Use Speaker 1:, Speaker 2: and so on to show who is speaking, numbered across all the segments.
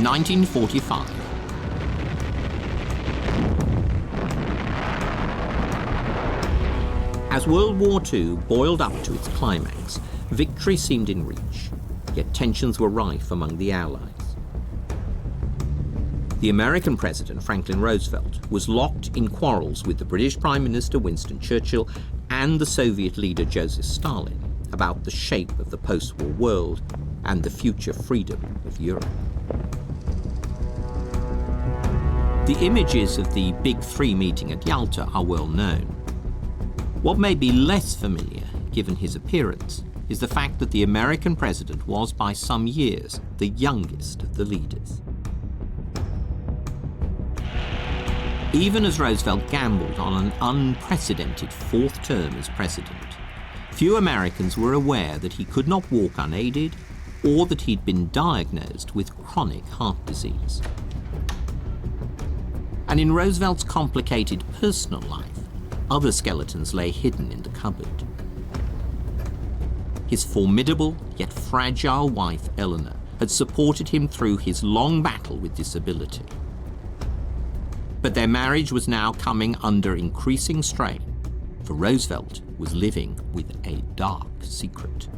Speaker 1: 1945. As World War II boiled up to its climax, victory seemed in reach, yet tensions were rife among the Allies. The American president, Franklin Roosevelt, was locked in quarrels with the British Prime Minister Winston Churchill and the Soviet leader Joseph Stalin about the shape of the post-war world and the future freedom of Europe. The images of the Big Three meeting at Yalta are well known. What may be less familiar, given his appearance, is the fact that the American president was by some years the youngest of the leaders. Even as Roosevelt gambled on an unprecedented fourth term as president, few Americans were aware that he could not walk unaided or that he'd been diagnosed with chronic heart disease. And in Roosevelt's complicated personal life, other skeletons lay hidden in the cupboard. His formidable yet fragile wife, Eleanor, had supported him through his long battle with disability. But their marriage was now coming under increasing strain, for Roosevelt was living with a dark secret.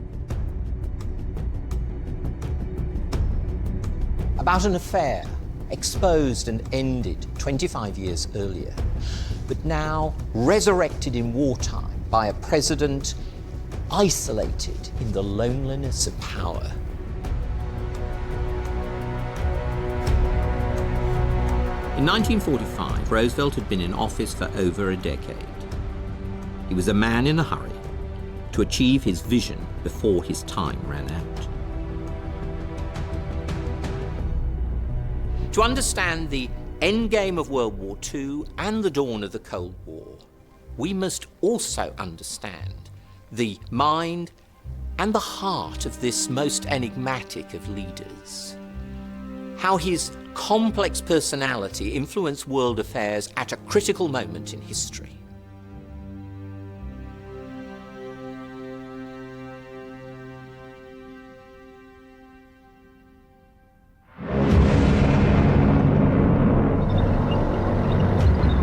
Speaker 1: About an affair exposed and ended 25 years earlier, but now resurrected in wartime by a president isolated in the loneliness of power. In 1945, Roosevelt had been in office for over a decade. He was a man in a hurry to achieve his vision before his time ran out. To understand the endgame of World War II and the dawn of the Cold War, we must also understand the mind and the heart of this most enigmatic of leaders. How his complex personality influenced world affairs at a critical moment in history.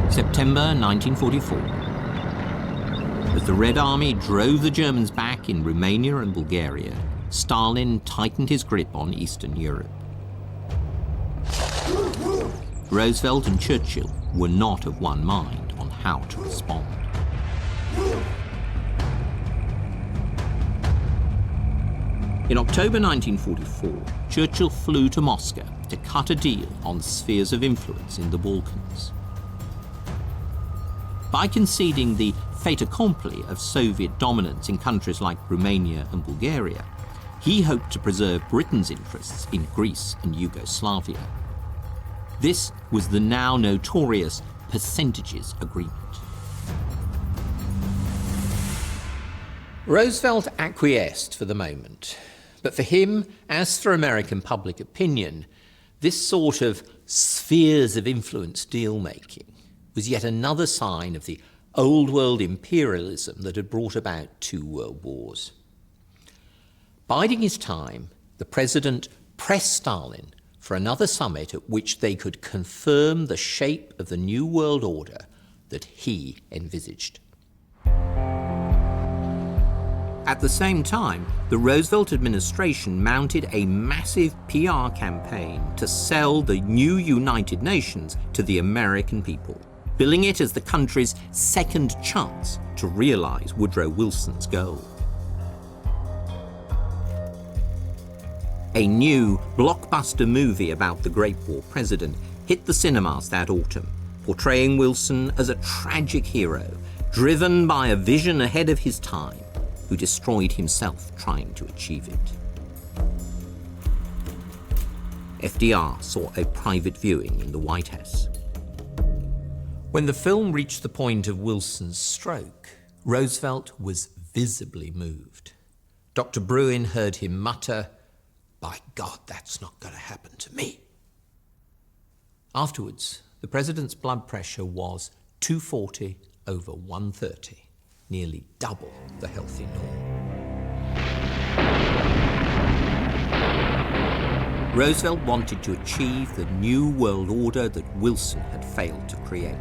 Speaker 1: September 1944. As the Red Army drove the Germans back in Romania and Bulgaria, Stalin tightened his grip on Eastern Europe. Roosevelt and Churchill were not of one mind on how to respond. In October 1944, Churchill flew to Moscow to cut a deal on spheres of influence in the Balkans. By conceding the fait accompli of Soviet dominance in countries like Romania and Bulgaria, he hoped to preserve Britain's interests in Greece and Yugoslavia. This was the now notorious percentages agreement. Roosevelt acquiesced for the moment, but for him, as for American public opinion, this sort of spheres of influence deal-making was yet another sign of the old-world imperialism that had brought about 2 world wars. Biding his time, the president pressed Stalin for another summit at which they could confirm the shape of the new world order that he envisaged. At the same time, the Roosevelt administration mounted a massive PR campaign to sell the new United Nations to the American people, billing it as the country's second chance to realize Woodrow Wilson's goal. A new blockbuster movie about the Great War president hit the cinemas that autumn, portraying Wilson as a tragic hero, driven by a vision ahead of his time, who destroyed himself trying to achieve it. FDR saw a private viewing in the White House. When the film reached the point of Wilson's stroke, Roosevelt was visibly moved. Dr. Bruin heard him mutter, "By God, that's not going to happen to me." Afterwards, the president's blood pressure was 240 over 130, nearly double the healthy norm. Roosevelt wanted to achieve the new world order that Wilson had failed to create,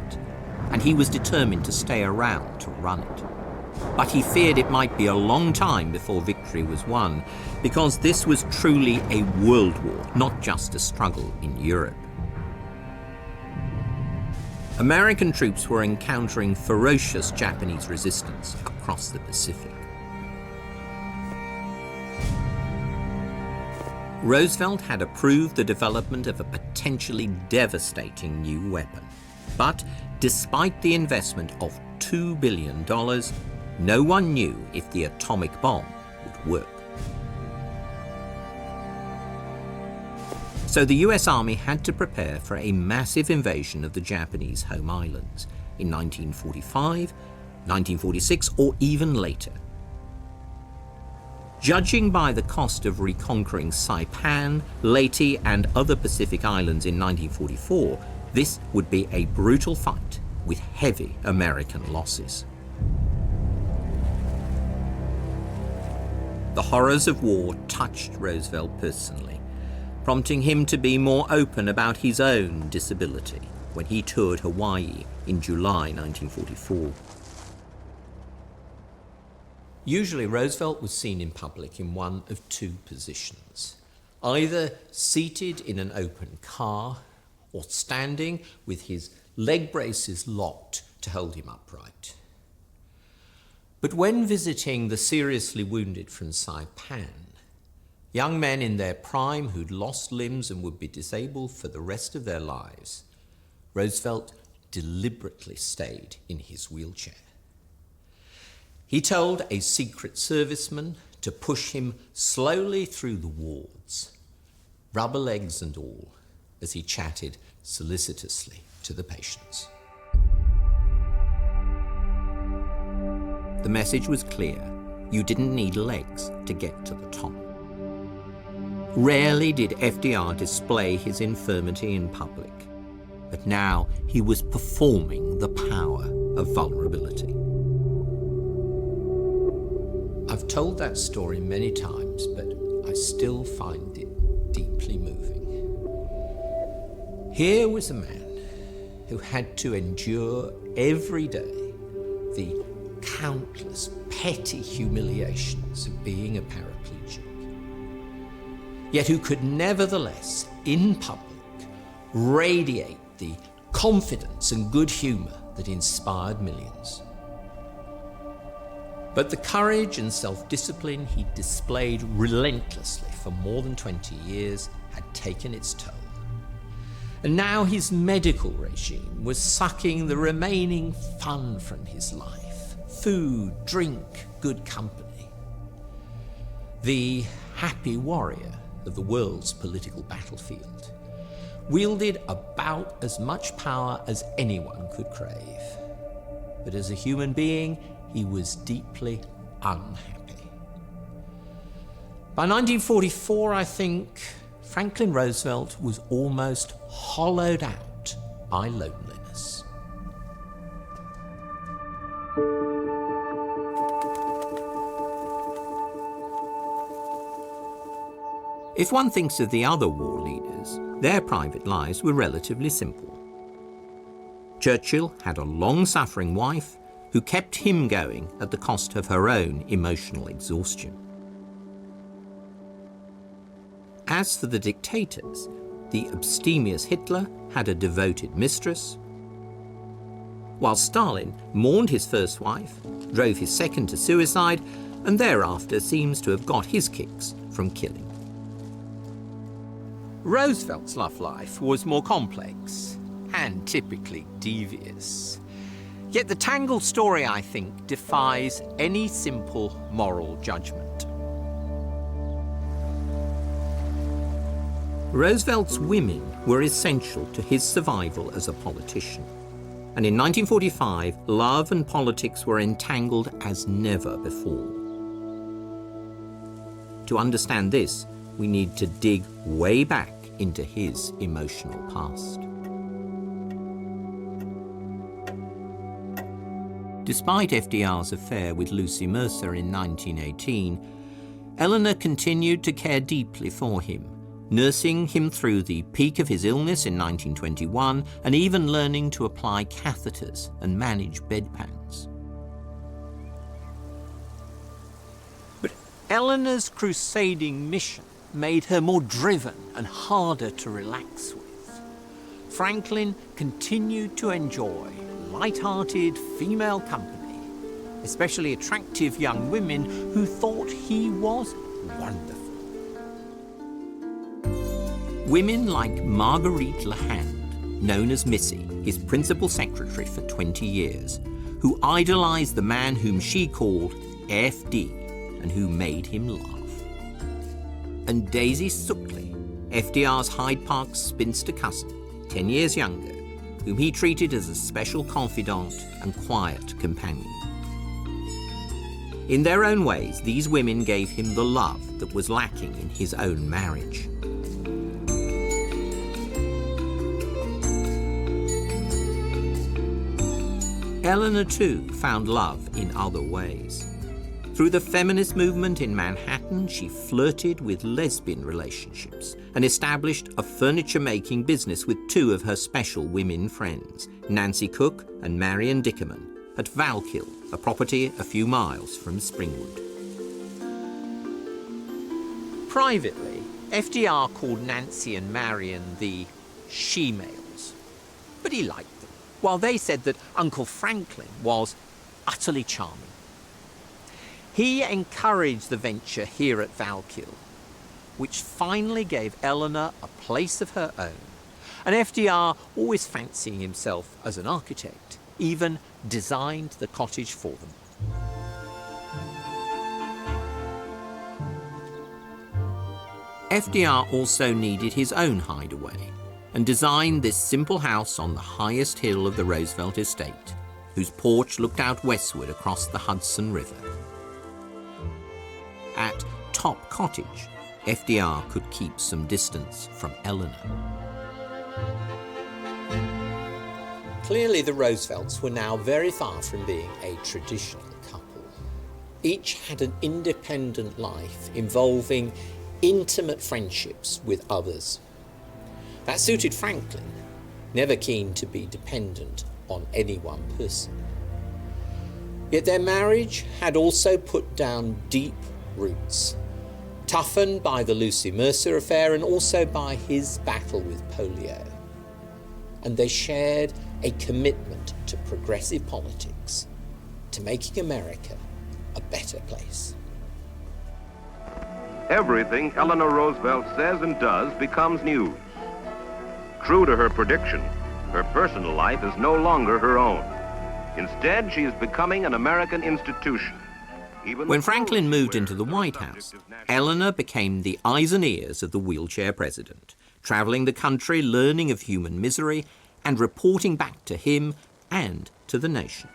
Speaker 1: and he was determined to stay around to run it. But he feared it might be a long time before victory was won, because this was truly a world war, not just a struggle in Europe. American troops were encountering ferocious Japanese resistance across the Pacific. Roosevelt had approved the development of a potentially devastating new weapon. But despite the investment of $2 billion, no one knew if the atomic bomb would work. So the US Army had to prepare for a massive invasion of the Japanese home islands in 1945, 1946, or even later. Judging by the cost of reconquering Saipan, Leyte, and other Pacific islands in 1944, this would be a brutal fight with heavy American losses. The horrors of war touched Roosevelt personally, prompting him to be more open about his own disability when he toured Hawaii in July 1944. Usually, Roosevelt was seen in public in one of two positions, either seated in an open car or standing with his leg braces locked to hold him upright. But when visiting the seriously wounded from Saipan, young men in their prime who'd lost limbs and would be disabled for the rest of their lives, Roosevelt deliberately stayed in his wheelchair. He told a Secret Serviceman to push him slowly through the wards, rubber legs and all, as he chatted solicitously to the patients. The message was clear. You didn't need legs to get to the top. Rarely did FDR display his infirmity in public, but now he was performing the power of vulnerability. I've told that story many times, but I still find it deeply moving. Here was a man who had to endure every day the countless petty humiliations of being a paraplegic, yet who could nevertheless, in public, radiate the confidence and good humour that inspired millions. But the courage and self-discipline he displayed relentlessly for more than 20 years had taken its toll. And now his medical regime was sucking the remaining fun from his life: food, drink, good company. The happy warrior of the world's political battlefield wielded about as much power as anyone could crave. But as a human being, he was deeply unhappy. By 1944, I think, Franklin Roosevelt was almost hollowed out by loneliness. If one thinks of the other war leaders, their private lives were relatively simple. Churchill had a long-suffering wife who kept him going at the cost of her own emotional exhaustion. As for the dictators, the abstemious Hitler had a devoted mistress, while Stalin mourned his first wife, drove his second to suicide, and thereafter seems to have got his kicks from killing. Roosevelt's love life was more complex and typically devious. Yet the tangled story, I think, defies any simple moral judgment. Roosevelt's women were essential to his survival as a politician. And in 1945, love and politics were entangled as never before. To understand this, we need to dig way back into his emotional past. Despite FDR's affair with Lucy Mercer in 1918, Eleanor continued to care deeply for him nursing him through the peak of his illness in 1921 and even learning to apply catheters and manage bedpans. But Eleanor's crusading mission made her more driven and harder to relax with. Franklin continued to enjoy light-hearted female company, especially attractive young women who thought he was wonderful. Women like Marguerite Lahand, known as Missy, his principal secretary for 20 years, who idolized the man whom she called FD and who made him laugh. And Daisy Suckley, FDR's Hyde Park spinster cousin, 10 years younger, whom he treated as a special confidant and quiet companion. In their own ways, these women gave him the love that was lacking in his own marriage. Eleanor, too, found love in other ways. Through the feminist movement in Manhattan, she flirted with lesbian relationships and established a furniture-making business with two of her special women friends, Nancy Cook and Marion Dickerman, at Valkill, a property a few miles from Springwood. Privately, FDR called Nancy and Marion the she-males, but he liked them, while they said that Uncle Franklin was utterly charming. He encouraged the venture here at Valkill, which finally gave Eleanor a place of her own, and FDR, always fancying himself as an architect, even designed the cottage for them. FDR also needed his own hideaway and designed this simple house on the highest hill of the Roosevelt estate, whose porch looked out westward across the Hudson River. At Top Cottage, FDR could keep some distance from Eleanor. Clearly, the Roosevelts were now very far from being a traditional couple. Each had an independent life involving intimate friendships with others. That suited Franklin, never keen to be dependent on any one person. Yet their marriage had also put down deep roots, toughened by the Lucy Mercer affair and also by his battle with polio. And they shared a commitment to progressive politics, to making America a better place.
Speaker 2: Everything Eleanor Roosevelt says and does becomes news. True to her prediction, her personal life is no longer her own. Instead, she is becoming an American institution.
Speaker 1: When Franklin moved into the White House, Eleanor became the eyes and ears of the wheelchair president, traveling the country, learning of human misery, and reporting back to him and to the nation.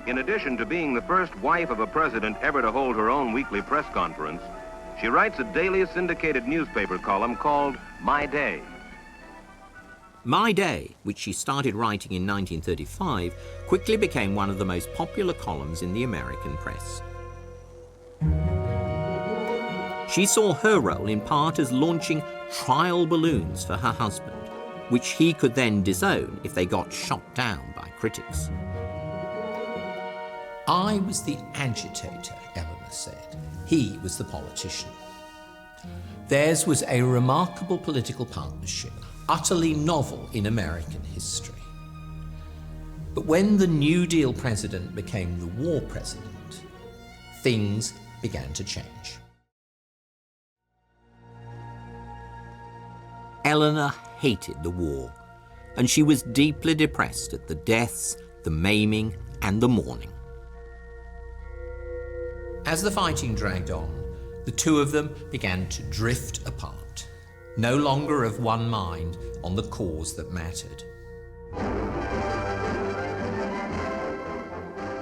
Speaker 2: In addition to being the first wife of a president ever to hold her own weekly press conference, she writes a daily syndicated newspaper column called My Day.
Speaker 1: My Day, which she started writing in 1935, quickly became one of the most popular columns in the American press. She saw her role in part as launching trial balloons for her husband, which he could then disown if they got shot down by critics. I was the agitator, Eleanor said. He was the politician. Theirs was a remarkable political partnership, utterly novel in American history. But when the New Deal president became the war president, things began to change. Eleanor hated the war, and she was deeply depressed at the deaths, the maiming, and the mourning. As the fighting dragged on, the two of them began to drift apart, no longer of one mind on the cause that mattered.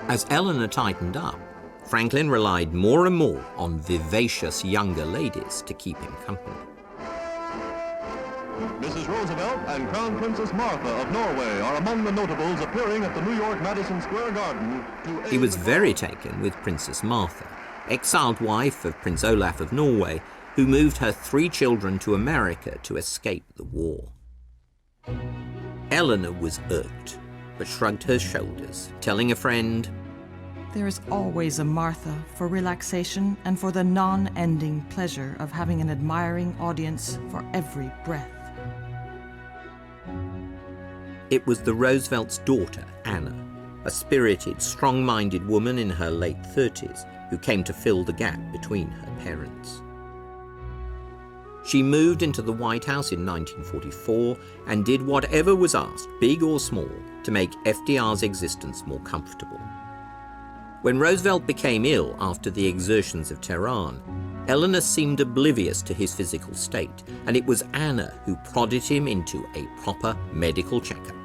Speaker 1: As Eleanor tightened up, Franklin relied more and more on vivacious younger ladies to keep him company.
Speaker 3: Mrs. Roosevelt and Crown Princess Martha of Norway are among the notables appearing at the New York Madison Square Garden to
Speaker 1: He was very taken with Princess Martha, exiled wife of Prince Olaf of Norway, who moved her 3 children to America to escape the war. Eleanor was irked, but shrugged her shoulders, telling a friend,
Speaker 4: "There is always a Martha for relaxation and for the non-ending pleasure of having an admiring audience for every breath."
Speaker 1: It was the Roosevelt's daughter, Anna, a spirited, strong-minded woman in her late 30s who came to fill the gap between her parents. She moved into the White House in 1944 and did whatever was asked, big or small, to make FDR's existence more comfortable. When Roosevelt became ill after the exertions of Tehran, Eleanor seemed oblivious to his physical state, and it was Anna who prodded him into a proper medical checkup.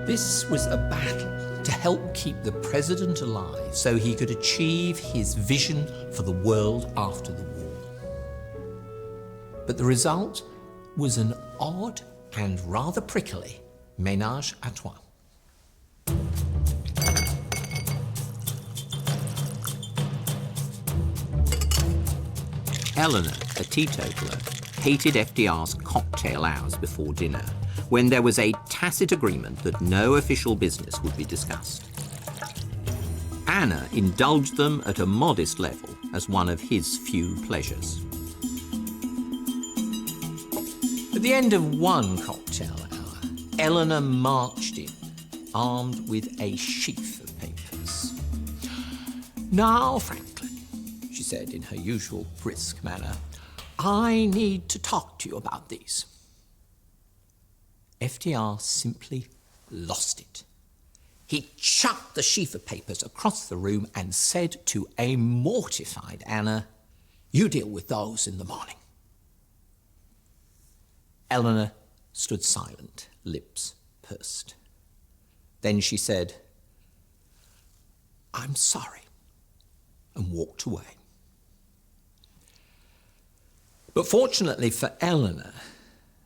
Speaker 1: This was a battle to help keep the president alive so he could achieve his vision for the world after the war. But the result was an odd and rather prickly ménage à trois. Eleanor, a teetotaler, hated FDR's cocktail hours before dinner, when there was a tacit agreement that no official business would be discussed. Anna indulged them at a modest level as one of his few pleasures. At the end of one cocktail hour, Eleanor marched in, armed with a sheaf of papers. "Now, Franklin," she said in her usual brisk manner, "I need to talk to you about these." FDR simply lost it. He chucked the sheaf of papers across the room and said to a mortified Anna, "You deal with those in the morning." Eleanor stood silent, lips pursed. Then she said, "I'm sorry," and walked away. But fortunately for Eleanor,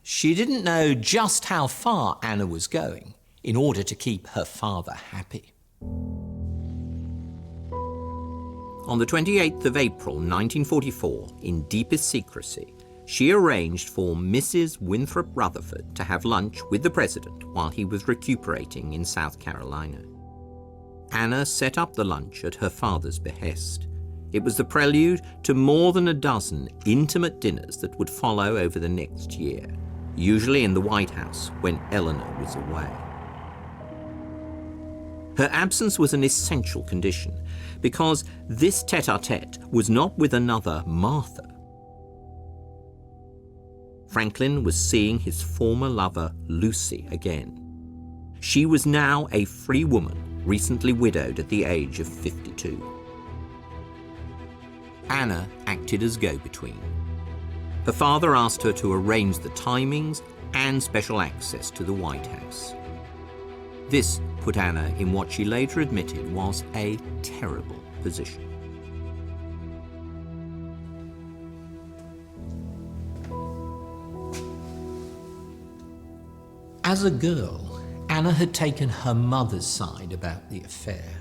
Speaker 1: she didn't know just how far Anna was going in order to keep her father happy. On the 28th of April 1944, in deepest secrecy, she arranged for Mrs. Winthrop Rutherford to have lunch with the president while he was recuperating in South Carolina. Anna set up the lunch at her father's behest. It was the prelude to more than a dozen intimate dinners that would follow over the next year, usually in the White House when Eleanor was away. Her absence was an essential condition because this tete-a-tete was not with another Martha. Franklin was seeing his former lover, Lucy, again. She was now a free woman, recently widowed at the age of 52. Anna acted as go-between. Her father asked her to arrange the timings and special access to the White House. This put Anna in what she later admitted was a terrible position. As a girl, Anna had taken her mother's side about the affair.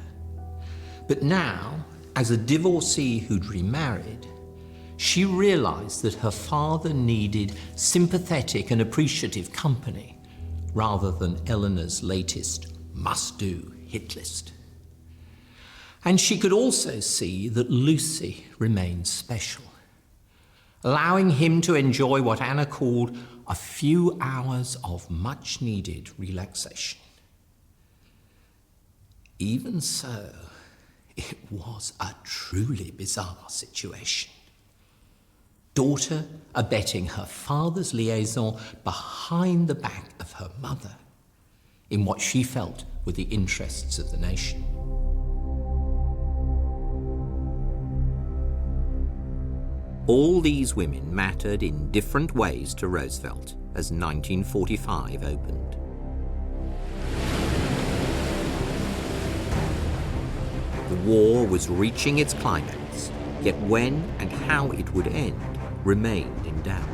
Speaker 1: But now, as a divorcee who'd remarried, she realized that her father needed sympathetic and appreciative company rather than Eleanor's latest must-do hit list. And she could also see that Lucy remained special, allowing him to enjoy what Anna called a few hours of much-needed relaxation. Even so, it was a truly bizarre situation. Daughter abetting her father's liaison behind the back of her mother in what she felt were the interests of the nation. All these women mattered in different ways to Roosevelt as 1945 opened. The war was reaching its climax, yet when and how it would end remained in doubt.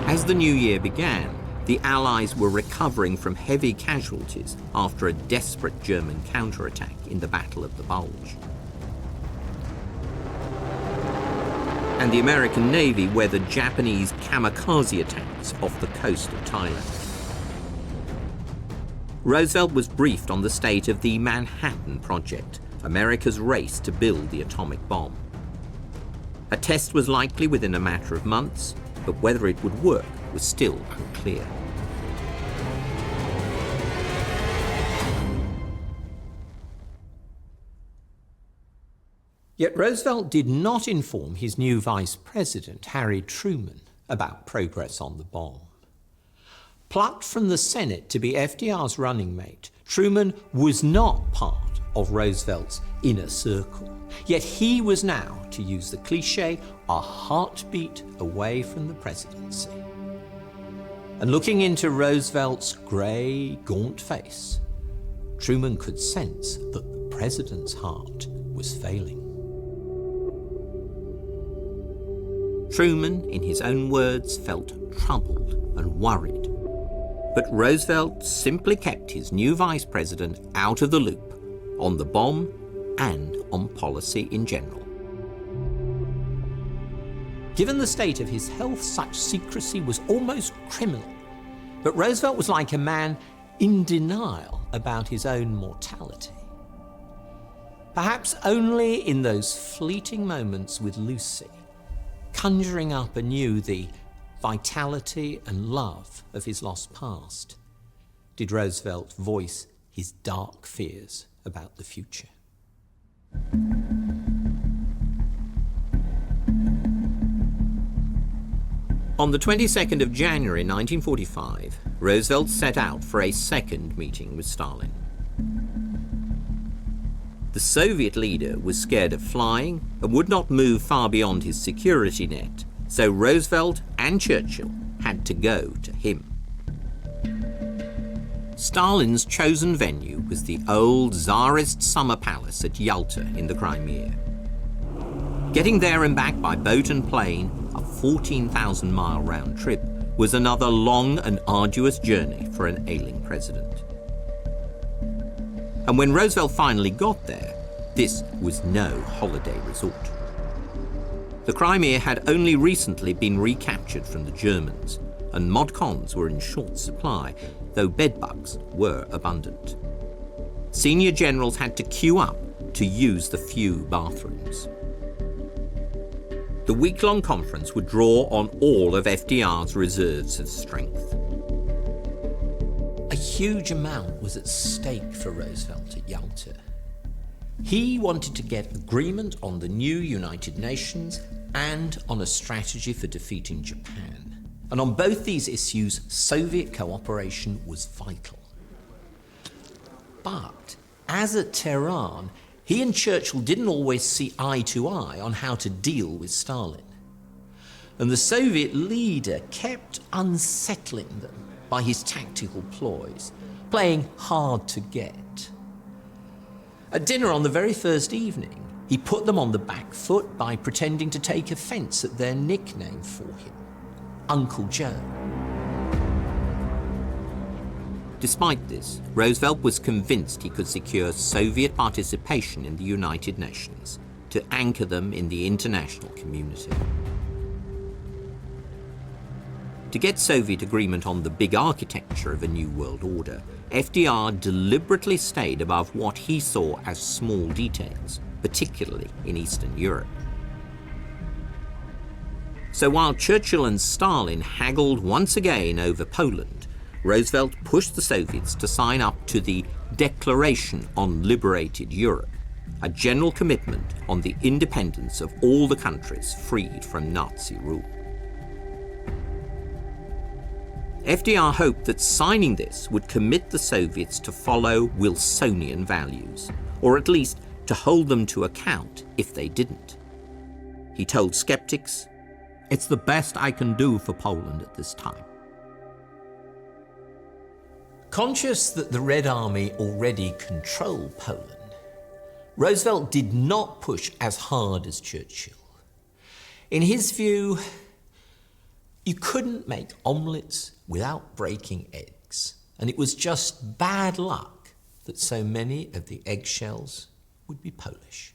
Speaker 1: As the new year began, the Allies were recovering from heavy casualties after a desperate German counterattack in the Battle of the Bulge. And the American Navy weathered Japanese kamikaze attacks off the coast of Thailand. Roosevelt was briefed on the state of the Manhattan Project, America's race to build the atomic bomb. A test was likely within a matter of months, but whether it would work was still unclear. Yet Roosevelt did not inform his new vice president, Harry Truman, about progress on the bomb. Plucked from the Senate to be FDR's running mate, Truman was not part of Roosevelt's inner circle. Yet he was now, to use the cliche, a heartbeat away from the presidency. And looking into Roosevelt's grey, gaunt face, Truman could sense that the president's heart was failing. Truman, in his own words, felt troubled and worried. But Roosevelt simply kept his new vice president out of the loop on the bomb and on policy in general. Given the state of his health, such secrecy was almost criminal. But Roosevelt was like a man in denial about his own mortality. Perhaps only in those fleeting moments with Lucy, conjuring up anew the vitality and love of his lost past, did Roosevelt voice his dark fears about the future. On the 22nd of January 1945, Roosevelt set out for a second meeting with Stalin. The Soviet leader was scared of flying and would not move far beyond his security net, so Roosevelt and Churchill had to go to him. Stalin's chosen venue was the old Tsarist summer palace at Yalta in the Crimea. Getting there and back by boat and plane, a 14,000-mile round trip, was another long and arduous journey for an ailing president. And when Roosevelt finally got there, this was no holiday resort. The Crimea had only recently been recaptured from the Germans, and mod cons were in short supply, though bedbugs were abundant. Senior generals had to queue up to use the few bathrooms. The week-long conference would draw on all of FDR's reserves of strength. A huge amount was at stake for Roosevelt at Yalta. He wanted to get agreement on the new United Nations and on a strategy for defeating Japan. And on both these issues, Soviet cooperation was vital. But, as at Tehran, he and Churchill didn't always see eye to eye on how to deal with Stalin. And the Soviet leader kept unsettling them by his tactical ploys, playing hard to get. At dinner on the very first evening, he put them on the back foot by pretending to take offense at their nickname for him, Uncle Joe. Despite this, Roosevelt was convinced he could secure Soviet participation in the United Nations to anchor them in the international community. To get Soviet agreement on the big architecture of a new world order, FDR deliberately stayed above what he saw as small details, particularly in Eastern Europe. So while Churchill and Stalin haggled once again over Poland, Roosevelt pushed the Soviets to sign up to the Declaration on Liberated Europe, a general commitment on the independence of all the countries freed from Nazi rule. FDR hoped that signing this would commit the Soviets to follow Wilsonian values, or at least to hold them to account if they didn't. He told skeptics, "It's the best I can do for Poland at this time." Conscious that the Red Army already controlled Poland, Roosevelt did not push as hard as Churchill. In his view, You couldn't make omelettes without breaking eggs, and it was just bad luck that so many of the eggshells would be Polish.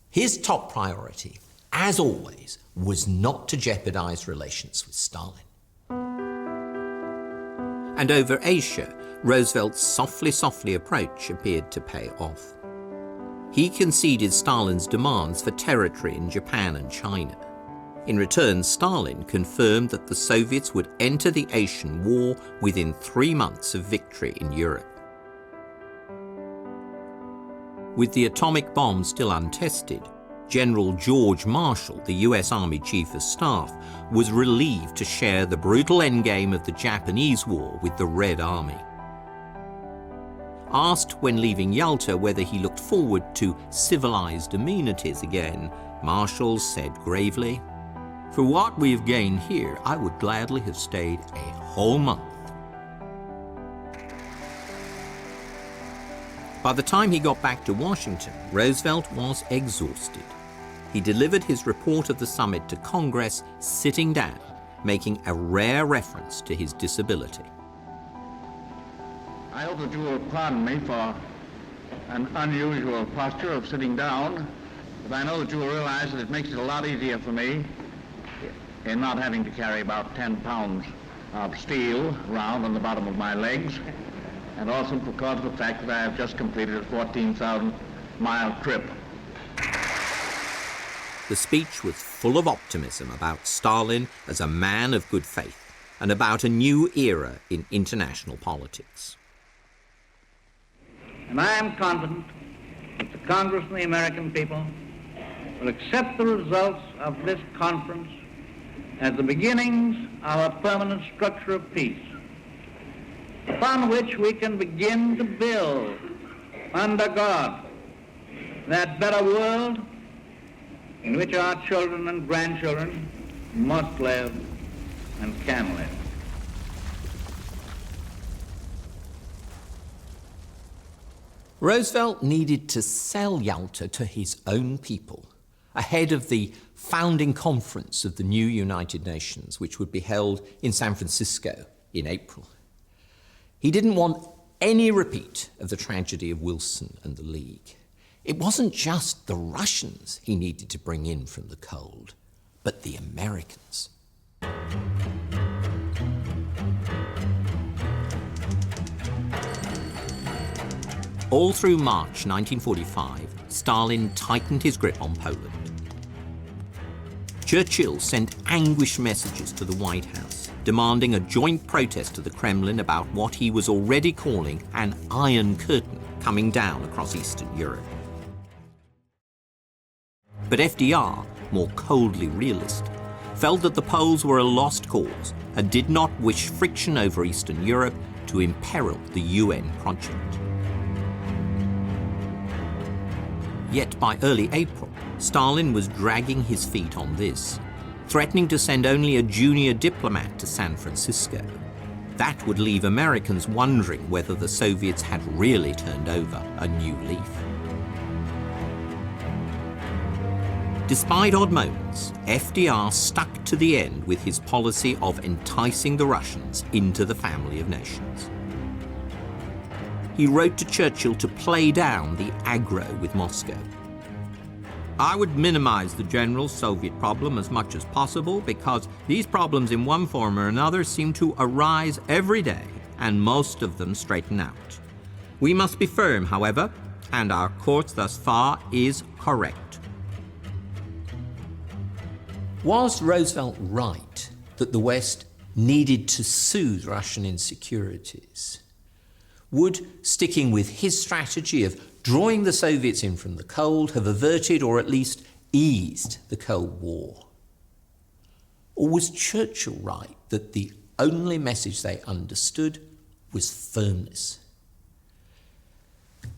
Speaker 1: His top priority, as always, was not to jeopardize relations with Stalin. And over Asia, Roosevelt's softly approach appeared to pay off. He conceded Stalin's demands for territory in Japan and China. In return, Stalin confirmed that the Soviets would enter the Asian War within 3 months of victory in Europe. With the atomic bomb still untested, General George Marshall, the US Army Chief of Staff, was relieved to share the brutal endgame of the Japanese War with the Red Army. Asked when leaving Yalta whether he looked forward to civilized amenities again, Marshall said gravely, "For what we have gained here, I would gladly have stayed a whole month." By the time he got back to Washington, Roosevelt was exhausted. He delivered his report of the summit to Congress sitting down, making a rare reference to his disability.
Speaker 5: I hope that you will pardon me for an unusual posture of sitting down, but I know that you will realize that it makes it a lot easier for me in not having to carry about 10 pounds of steel around on the bottom of my legs, and also because of the fact that I have just completed a 14,000-mile trip.
Speaker 1: The speech was full of optimism about Stalin as a man of good faith and about a new era in international politics.
Speaker 5: And I am confident that the Congress and the American people will accept the results of this conference as the beginnings of a permanent structure of peace, upon which we can begin to build, under God, that better world in which our children and grandchildren must live and can live.
Speaker 1: Roosevelt needed to sell Yalta to his own people ahead of the founding conference of the new United Nations, which would be held in San Francisco in April. He didn't want any repeat of the tragedy of Wilson and the League. It wasn't just the Russians he needed to bring in from the cold, but the Americans. All through March 1945, Stalin tightened his grip on Poland. Churchill sent anguished messages to the White House, demanding a joint protest to the Kremlin about what he was already calling an Iron Curtain coming down across Eastern Europe. But FDR, more coldly realist, felt that the Poles were a lost cause and did not wish friction over Eastern Europe to imperil the UN project. Yet by early April, Stalin was dragging his feet on this, threatening to send only a junior diplomat to San Francisco. That would leave Americans wondering whether the Soviets had really turned over a new leaf. Despite odd moments, FDR stuck to the end with his policy of enticing the Russians into the family of nations. He wrote to Churchill to play down the aggro with Moscow. "I would minimize the general Soviet problem as much as possible because these problems in one form or another seem to arise every day and most of them straighten out. We must be firm, however, and our course thus far is correct." Was Roosevelt right that the West needed to soothe Russian insecurities? Would sticking with his strategy of drawing the Soviets in from the cold have averted or at least eased the Cold War? Or was Churchill right that the only message they understood was firmness?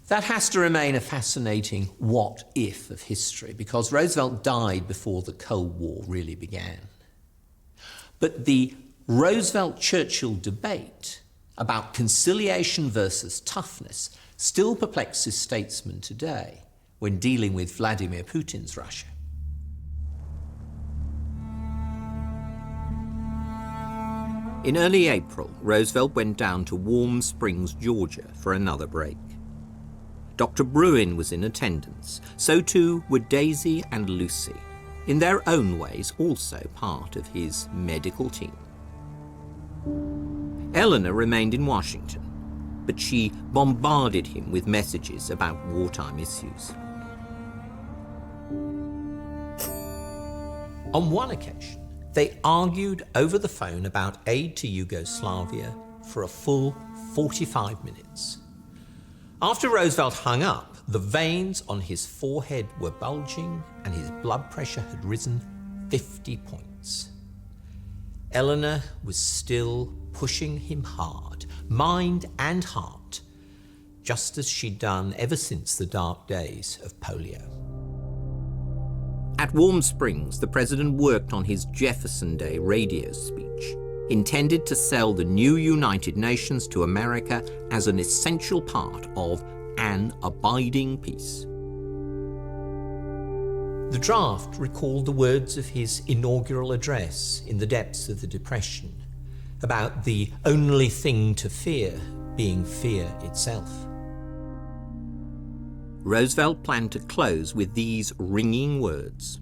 Speaker 1: That has to remain a fascinating what-if of history, because Roosevelt died before the Cold War really began. But the Roosevelt-Churchill debate about conciliation versus toughness still perplexes statesmen today when dealing with Vladimir Putin's Russia. In early April, Roosevelt went down to Warm Springs, Georgia, for another break. Dr. Bruin was in attendance. So too were Daisy and Lucy, in their own ways also part of his medical team. Eleanor remained in Washington, but she bombarded him with messages about wartime issues. On one occasion, they argued over the phone about aid to Yugoslavia for a full 45 minutes. After Roosevelt hung up, the veins on his forehead were bulging and his blood pressure had risen 50 points. Eleanor was still pushing him hard, mind and heart, just as she'd done ever since the dark days of polio. At Warm Springs, the president worked on his Jefferson Day radio speech, intended to sell the new United Nations to America as an essential part of an abiding peace. The draft recalled the words of his inaugural address in the depths of the Depression about the only thing to fear being fear itself. Roosevelt planned to close with these ringing words: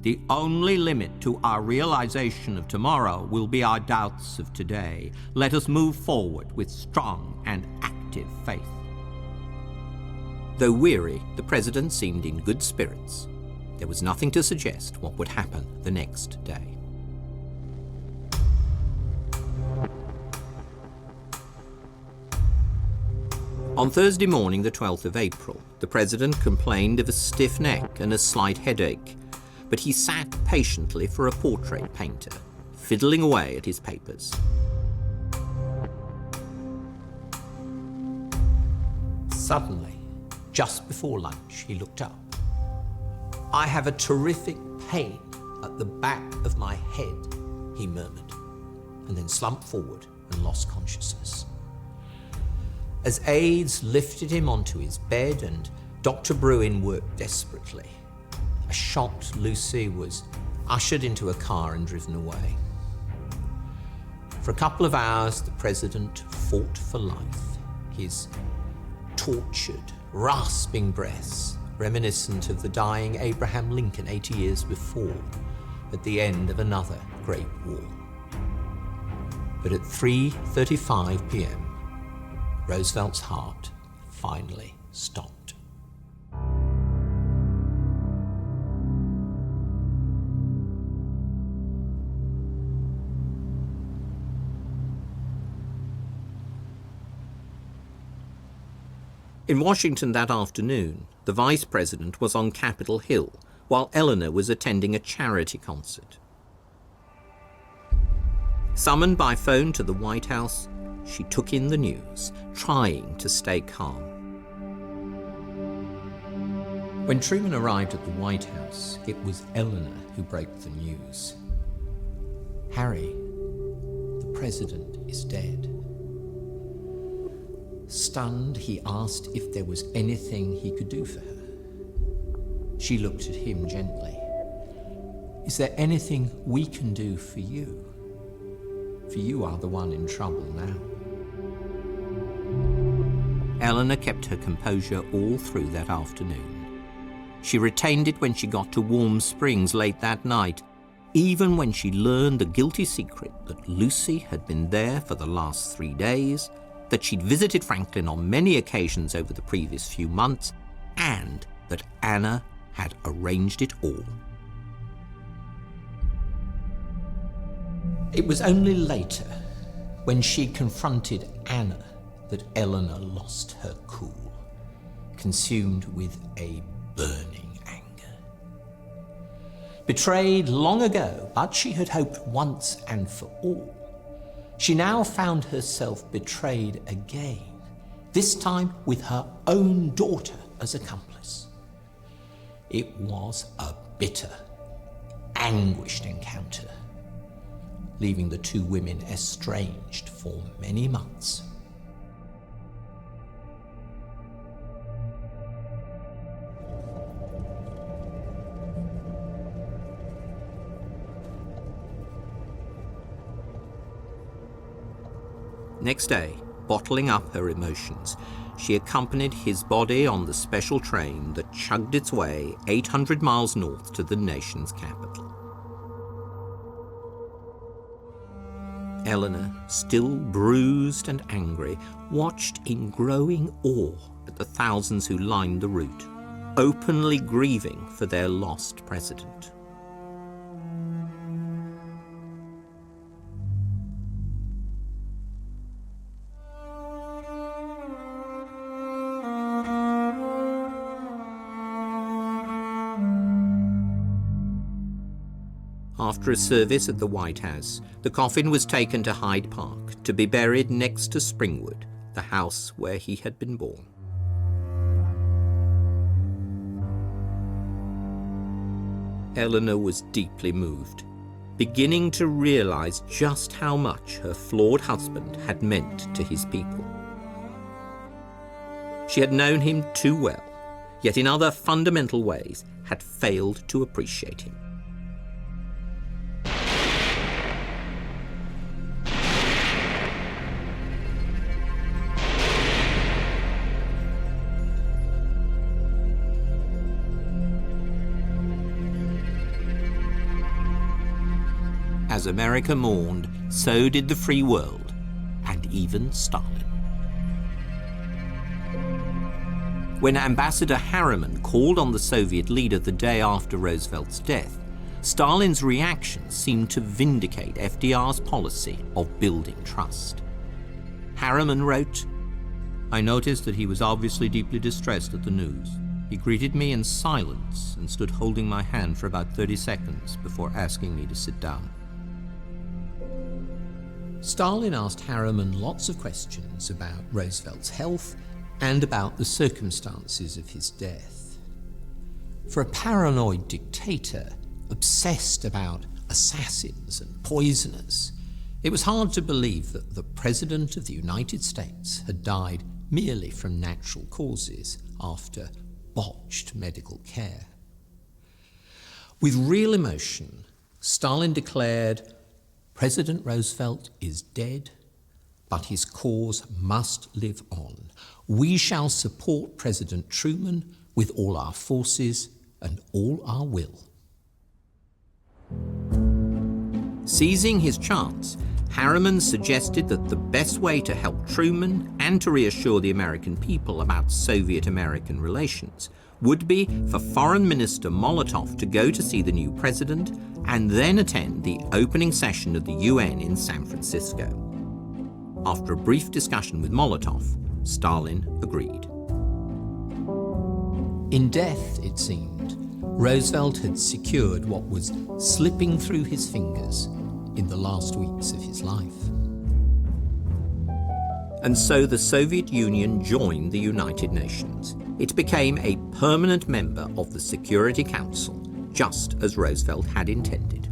Speaker 1: "The only limit to our realization of tomorrow will be our doubts of today. Let us move forward with strong and active faith." Though weary, the president seemed in good spirits. There was nothing to suggest what would happen the next day. On Thursday morning, the 12th of April, the president complained of a stiff neck and a slight headache, but he sat patiently for a portrait painter, fiddling away at his papers. Suddenly, just before lunch, he looked up. "I have a terrific pain at the back of my head," he murmured, and then slumped forward and lost consciousness. As aides lifted him onto his bed and Dr. Bruin worked desperately, a shocked Lucy was ushered into a car and driven away. For a couple of hours, the president fought for life, his tortured, rasping breaths reminiscent of the dying Abraham Lincoln 80 years before, at the end of another great war. But at 3:35 p.m., Roosevelt's heart finally stopped. In Washington that afternoon, the vice president was on Capitol Hill, while Eleanor was attending a charity concert. Summoned by phone to the White House, she took in the news, trying to stay calm. When Truman arrived at the White House, it was Eleanor who broke the news. "Harry, the president is dead." Stunned, he asked if there was anything he could do for her. She looked at him gently. "Is there anything we can do for you? For you are the one in trouble now." Eleanor kept her composure all through that afternoon. She retained it when she got to Warm Springs late that night, even when she learned the guilty secret that Lucy had been there for the last 3 days, that she'd visited Franklin on many occasions over the previous few months, and that Anna had arranged it all. It was only later, when she confronted Anna, that Eleanor lost her cool, consumed with a burning anger. Betrayed long ago, but she had hoped once and for all, she now found herself betrayed again, this time with her own daughter as accomplice. It was a bitter, anguished encounter, leaving the two women estranged for many months. Next day, bottling up her emotions, she accompanied his body on the special train that chugged its way 800 miles north to the nation's capital. Eleanor, still bruised and angry, watched in growing awe at the thousands who lined the route, openly grieving for their lost president. After a service at the White House, the coffin was taken to Hyde Park to be buried next to Springwood, the house where he had been born. Eleanor was deeply moved, beginning to realize just how much her flawed husband had meant to his people. She had known him too well, yet in other fundamental ways had failed to appreciate him. As America mourned, so did the free world, and even Stalin. When Ambassador Harriman called on the Soviet leader the day after Roosevelt's death, Stalin's reaction seemed to vindicate FDR's policy of building trust. Harriman wrote, "I noticed that he was obviously deeply distressed at the news. He greeted me in silence and stood holding my hand for about 30 seconds before asking me to sit down." Stalin asked Harriman lots of questions about Roosevelt's health and about the circumstances of his death. For a paranoid dictator obsessed about assassins and poisoners, it was hard to believe that the President of the United States had died merely from natural causes after botched medical care. With real emotion, Stalin declared, "President Roosevelt is dead, but his cause must live on. We shall support President Truman with all our forces and all our will." Seizing his chance, Harriman suggested that the best way to help Truman and to reassure the American people about Soviet-American relations would be for Foreign Minister Molotov to go to see the new president and then attend the opening session of the UN in San Francisco. After a brief discussion with Molotov, Stalin agreed. In death, it seemed, Roosevelt had secured what was slipping through his fingers in the last weeks of his life. And so the Soviet Union joined the United Nations. It became a permanent member of the Security Council, just as Roosevelt had intended.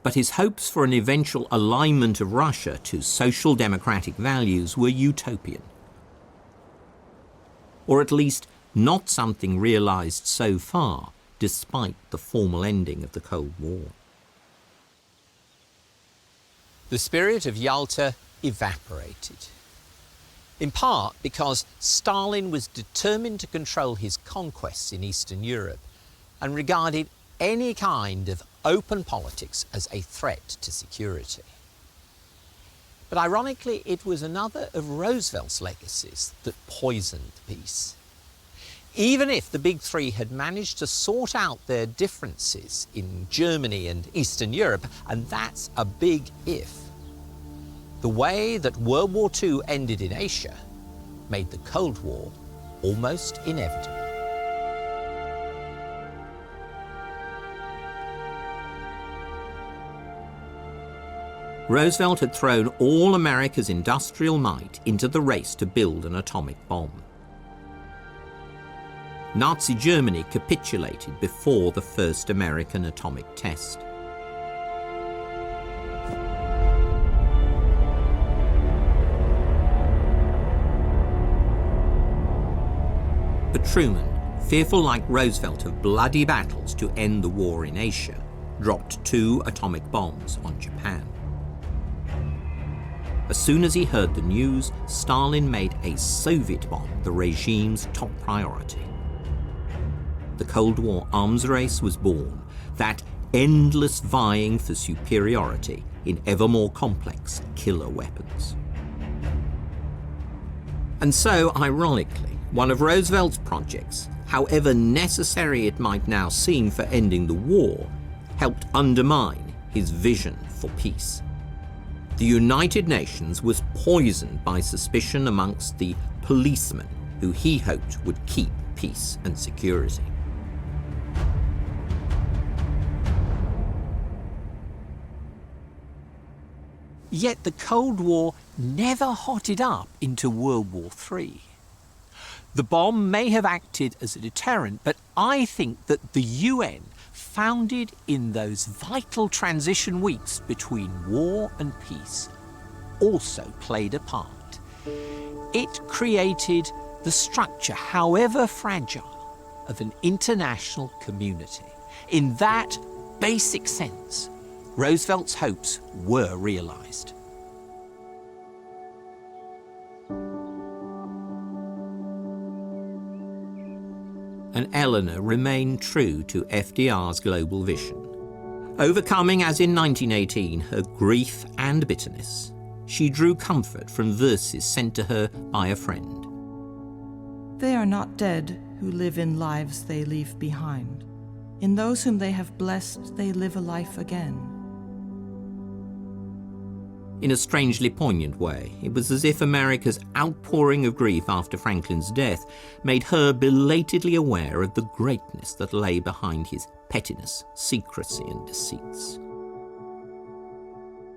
Speaker 1: But his hopes for an eventual alignment of Russia to social democratic values were utopian. Or at least not something realized so far, despite the formal ending of the Cold War. The spirit of Yalta evaporated, in part because Stalin was determined to control his conquests in Eastern Europe and regarded any kind of open politics as a threat to security. But ironically, it was another of Roosevelt's legacies that poisoned peace. Even if the big three had managed to sort out their differences in Germany and Eastern Europe, and that's a big if, the way that World War II ended in Asia made the Cold War almost inevitable. Roosevelt had thrown all America's industrial might into the race to build an atomic bomb. Nazi Germany capitulated before the first American atomic test. But Truman, fearful like Roosevelt of bloody battles to end the war in Asia, dropped 2 atomic bombs on Japan. As soon as he heard the news, Stalin made a Soviet bomb the regime's top priority. The Cold War arms race was born, that endless vying for superiority in ever more complex killer weapons. And so, ironically, one of Roosevelt's projects, however necessary it might now seem for ending the war, helped undermine his vision for peace. The United Nations was poisoned by suspicion amongst the policemen who he hoped would keep peace and security. Yet the Cold War never hotted up into World War III. The bomb may have acted as a deterrent, but I think that the UN, founded in those vital transition weeks between war and peace, also played a part. It created the structure, however fragile, of an international community. In that basic sense, Roosevelt's hopes were realized. And Eleanor remained true to FDR's global vision. Overcoming, as in 1918, her grief and bitterness, she drew comfort from verses sent to her by a friend.
Speaker 4: They are not dead who live in lives they leave behind. In those whom they have blessed, they live a life again.
Speaker 1: In a strangely poignant way, it was as if America's outpouring of grief after Franklin's death made her belatedly aware of the greatness that lay behind his pettiness, secrecy, and deceits.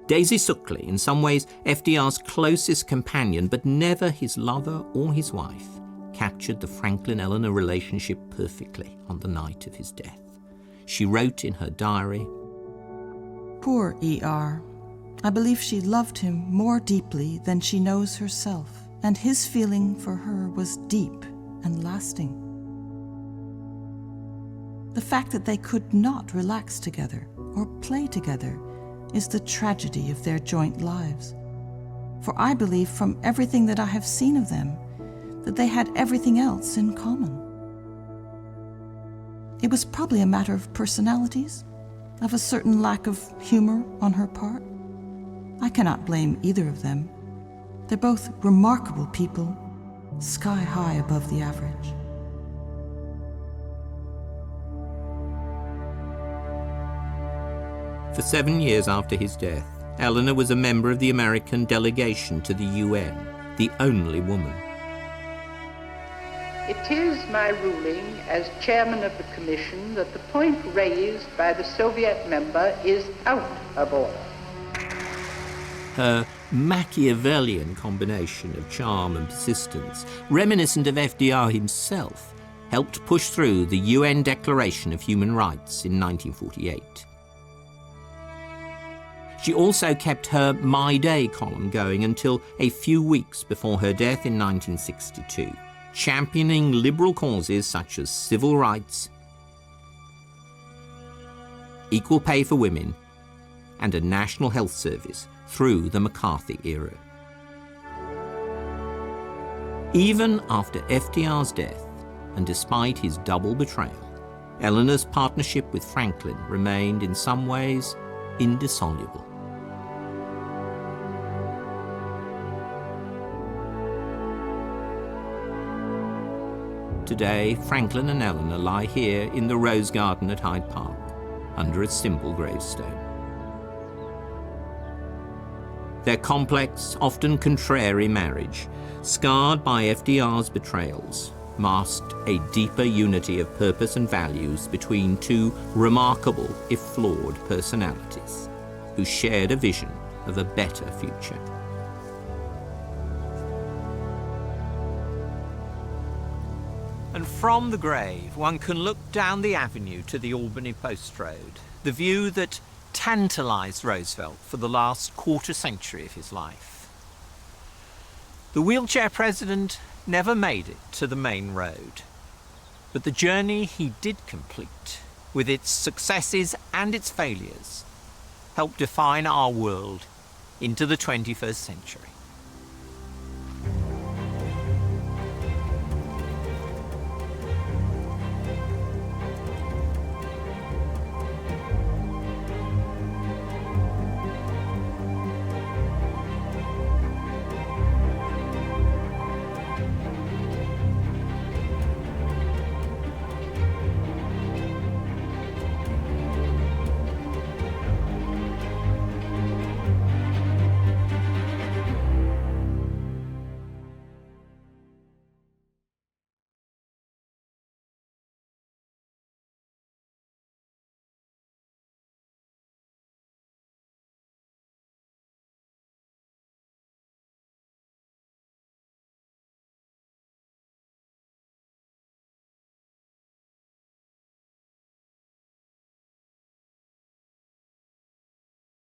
Speaker 1: Daisy Suckley, in some ways FDR's closest companion, but never his lover or his wife, captured the Franklin-Eleanor relationship perfectly on the night of his death. She wrote in her diary,
Speaker 4: Poor E.R. I believe she loved him more deeply than she knows herself, and his feeling for her was deep and lasting. The fact that they could not relax together or play together is the tragedy of their joint lives. For I believe from everything that I have seen of them that they had everything else in common. It was probably a matter of personalities, of a certain lack of humor on her part. I cannot blame either of them. They're both remarkable people, sky high above the average.
Speaker 1: For 7 years after his death, Eleanor was a member of the American delegation to the UN, the only woman.
Speaker 6: It is my ruling as chairman of the commission that the point raised by the Soviet member is out of order.
Speaker 1: Her Machiavellian combination of charm and persistence, reminiscent of FDR himself, helped push through the UN Declaration of Human Rights in 1948. She also kept her My Day column going until a few weeks before her death in 1962, championing liberal causes such as civil rights, equal pay for women, and a national health service through the McCarthy era. Even after FDR's death, and despite his double betrayal, Eleanor's partnership with Franklin remained in some ways indissoluble. Today, Franklin and Eleanor lie here in the Rose Garden at Hyde Park, under a simple gravestone. Their complex, often contrary marriage, scarred by FDR's betrayals, masked a deeper unity of purpose and values between two remarkable, if flawed, personalities who shared a vision of a better future. And from the grave, one can look down the avenue to the Albany Post Road, the view that tantalized Roosevelt for the last quarter century of his life. The wheelchair president never made it to the main road. But the journey he did complete, with its successes and its failures, helped define our world into the 21st century.